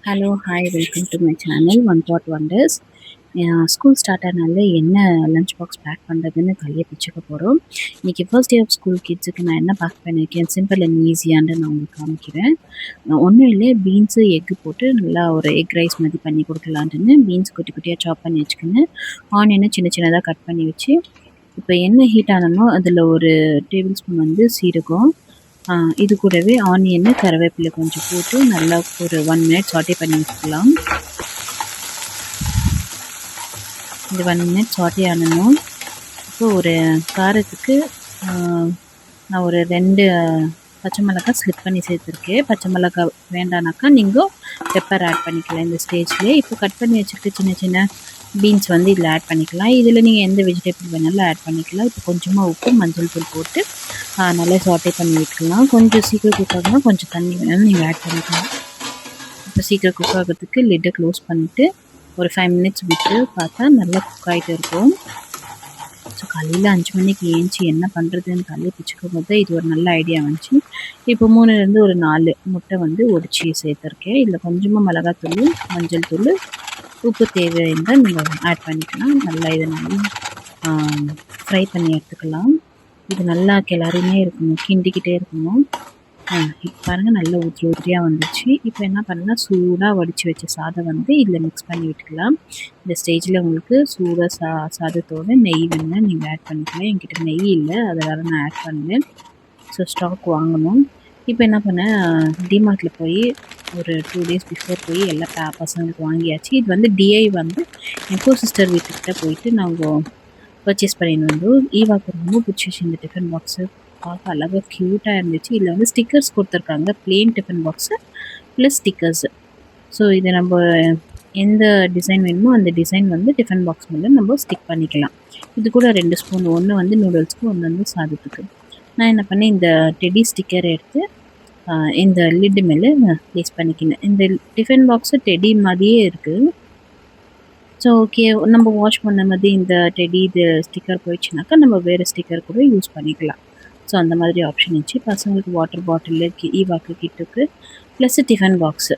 Hello, hi, welcome to my channel one pot wonders. School start ஆனால என்ன lunch box pack பண்ணுறதுன்னு தலையை பிச்சுக்க போகிறோம். இன்றைக்கி ஃபர்ஸ்ட் டே ஆஃப் ஸ்கூல் கிட்ஸுக்கு நான் என்ன பேக் பண்ணியிருக்கேன், சிம்பிள் அண்ட் ஈஸியான்னு நான் உங்களுக்கு காமிக்கிறேன். ஒன்றும் இல்லை, பீன்ஸு எக்கு போட்டு நல்லா ஒரு எக் ரைஸ் மாதிரி பண்ணி கொடுக்கலான்ட்டுன்னு பீன்ஸ் குட்டி குட்டியாக சாப் பண்ணி வச்சுக்கின்னு ஆனியனை சின்ன சின்னதாக கட் பண்ணி வச்சு, இப்போ என்ன ஹீட் ஆனனோ அதில் ஒரு டேபிள் ஸ்பூன் வந்து சீரகம், இது கூடவே ஆனியன்னு கருவேப்பிலை கொஞ்சம் போட்டு நல்லா ஒரு 1 மினிட் சாட்டே பண்ணி வச்சுக்கலாம். இந்த 1 மினிட் சாட்டே ஆனணும். இப்போ ஒரு காரத்துக்கு நான் ஒரு 2 பச்சை மிளகாய் ஸ்லிப் பண்ணி சேர்த்துருக்கேன். பச்சை மிளகாய் வேண்டானாக்கா நீங்கள் பெப்பர் ஆட் பண்ணிக்கலாம் இந்த ஸ்டேஜ்லேயே. இப்போ கட் பண்ணி வச்சுட்டு சின்ன சின்ன பீன்ஸ் வந்து இதில் ஆட் பண்ணிக்கலாம். இதில் நீங்கள் எந்த வெஜிடபிள் வேணாலும் ஆட் பண்ணிக்கலாம். இப்போ கொஞ்சமாக உப்பு, மஞ்சள் தூள் போட்டு நல்லா சாட்டே பண்ணி விட்டுக்கலாம். கொஞ்சம் சீக்கிரம் குக் ஆகுனா கொஞ்சம் தண்ணி வேணாலும் நீங்கள் ஆட் பண்ணிக்கலாம். இப்போ சீக்கிரம் குக் ஆகிறதுக்கு லிட்டை க்ளோஸ் பண்ணிவிட்டு ஒரு 5 மினிட்ஸ் விட்டு பார்த்தா நல்லா குக் ஆகிட்டு இருக்கும். ஸோ காலையில் 5 மணிக்கு ஏஞ்சி என்ன பண்ணுறதுன்னு தலையை பிச்சுக்கும் போது இது ஒரு நல்ல ஐடியா வந்துச்சு. இப்போ 3லேருந்து ஒரு 4 முட்டை வந்து ஒடிச்சு சேர்த்துருக்கேன். இதில் கொஞ்சமாக மிளகாத்தூள், மஞ்சள் தூள், உப்பு தேவை இருந்தால் நீங்கள் ஆட் பண்ணிக்கலாம். நல்லா இதை நல்லா ஃப்ரை பண்ணி எடுத்துக்கலாம். இது நல்லா கிளறினே இருக்கணும், கிண்டிக்கிட்டே இருக்கணும். இப்போ பாருங்கள் நல்லா ஊற்றியாக வந்துச்சு. இப்போ என்ன பண்ணலாம், சூடாக வடித்து வச்ச சாதம் வந்து இதில் மிக்ஸ் பண்ணி விட்டுக்கலாம். இந்த ஸ்டேஜில் உங்களுக்கு சூடாக சாதத்தோடு நெய் வேணுன்னா நீங்கள் ஆட் பண்ணிக்கலாம். என்கிட்ட நெய் இல்லை, அதனால் நான் ஆட் பண்ணேன். ஸோ ஸ்டாக் வாங்கணும். இப்போ என்ன பண்ணேன், டிமார்ட்டில் போய் ஒரு 2 டேஸ் பிஃபோர் போய் எல்லா பசங்களுக்கு வாங்கியாச்சு. இது வந்து டிஐ வந்து என் கோ சிஸ்டர் வீட்டுக்கிட்ட போயிட்டு நாங்கள் பர்ச்சேஸ் பண்ணிட்டு வந்தோம். ஈவாக்கு ரொம்ப பிடிச்சிச்சு இந்த டிஃபன் பாக்ஸு. பார்க்க அழகாக க்யூட்டாக இருந்துச்சு. இதில் வந்து ஸ்டிக்கர்ஸ் கொடுத்துருக்காங்க, plain tiffin box plus stickers. So இதை நம்ம எந்த டிசைன் வேணுமோ அந்த டிசைன் வந்து டிஃபன் பாக்ஸ் மேலே நம்ம ஸ்டிக் பண்ணிக்கலாம். இது கூட 2 ஸ்பூன், ஒன்று வந்து நூடுல்ஸ்க்கு, ஒன்று வந்து சாதத்துக்கு. நான் என்ன பண்ணேன், இந்த டெடி ஸ்டிக்கரை எடுத்து இந்த லிட்டு மேலே ப்ளேஸ் பண்ணிக்கினேன். இந்த டிஃபன் பாக்ஸு டெடி மாதிரியே இருக்குது. ஸோ ஓகே, நம்ம வாஷ் பண்ண மாதிரி இந்த டெடி இது ஸ்டிக்கர் போயிடுச்சுனாக்கா நம்ம வேறு ஸ்டிக்கர் கூட யூஸ் பண்ணிக்கலாம். ஸோ அந்த மாதிரி ஆப்ஷன் இருந்துச்சு. பசங்களுக்கு வாட்டர் பாட்டிலு, ஈவாக்கு கிட்டுக்கு ப்ளஸ் டிஃபன் பாக்ஸு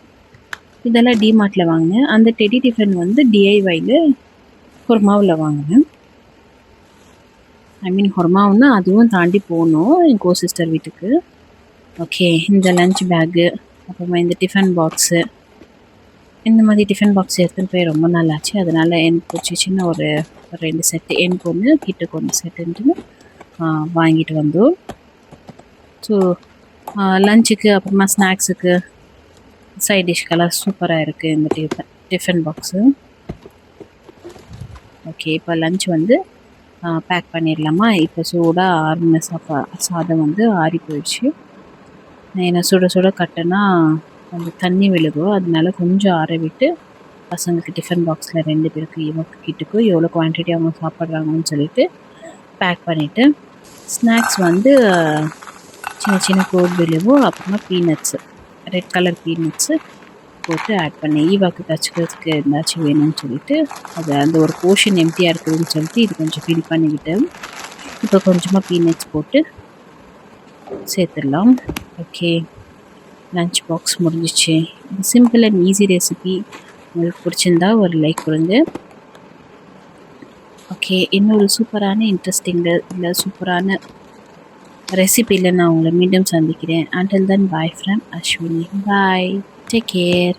இதெல்லாம் டிமார்ட்டில் வாங்கினேன். அந்த டெடி டிஃபன் வந்து டிஐஒயில் ஹொர்மாவில் வாங்கினேன். ஹொர்மாவுன்னா அதுவும் தாண்டி போகணும் என் கோ சிஸ்டர் வீட்டுக்கு. ஓகே, இந்த லஞ்ச் பேக்கு, அப்புறமா இந்த டிஃபன் பாக்ஸு, இந்த மாதிரி டிஃபன் பாக்ஸ் எடுத்துன்னு போய் ரொம்ப நாள் ஆச்சு. அதனால் எனக்கு பிடிச்சிச்சின்னு ஒரு 2 செட்டு, எனக்கு ஒன்று கிட்டுக்கு ஒன்று செட்டுன்ட்டு வாங்கிட்டு வந்தோம். ஸோ லஞ்சுக்கு அப்புறமா ஸ்நாக்ஸுக்கு சைட் டிஷ்கெல்லாம் சூப்பராக இருக்குது இந்த டிஃபன் பாக்ஸு. ஓகே, இப்போ லஞ்ச் வந்து பேக் பண்ணிடலாமா. இப்போ சூடாக ஆறுன சாதம் வந்து ஆறி போயிடுச்சு. ஏன்னா சுட சுட கட்டினா அந்த தண்ணி விழுகும், அதனால கொஞ்சம் ஆற விட்டு பசங்களுக்கு டிஃபன் பாக்ஸில் 2 பேருக்கு இவங்க கிட்டுக்கும் எவ்வளோ குவான்டிட்டி அவங்க சாப்பிட்றாங்கன்னு சொல்லிட்டு பேக் பண்ணிவிட்டு, ஸ்நாக்ஸ் வந்து சின்ன சின்ன கோட்பிலியோ அப்புறமா பீனட்ஸு, ரெட் கலர் பீனட்ஸு போட்டு ஆட் பண்ணேன். ஈவாக்கு தச்சுக்கிறதுக்கு ஏதாச்சும் வேணும்னு சொல்லிட்டு அது அந்த ஒரு போர்ஷன் எம்டியாக இருக்குதுன்னு சொல்லிட்டு இது கொஞ்சம் ஃபில் பண்ணிக்கிட்டேன். இப்போ கொஞ்சமாக பீனட்ஸ் போட்டு சேர்த்துடலாம். ஓகே, லஞ்ச் பாக்ஸ் முடிஞ்சிச்சு. இது சிம்பிள் அண்ட் ஈஸி ரெசிபி. உங்களுக்கு பிடிச்சிருந்தா ஒரு லைக் கொடுங்க. ஓகே, இன்னொரு சூப்பரான இன்ட்ரெஸ்டிங்கில் சூப்பரான ரெசிபியில் நான் உங்களை மீண்டும் சந்திக்கிறேன். Until then, bye from Ashwini. Bye. Take care.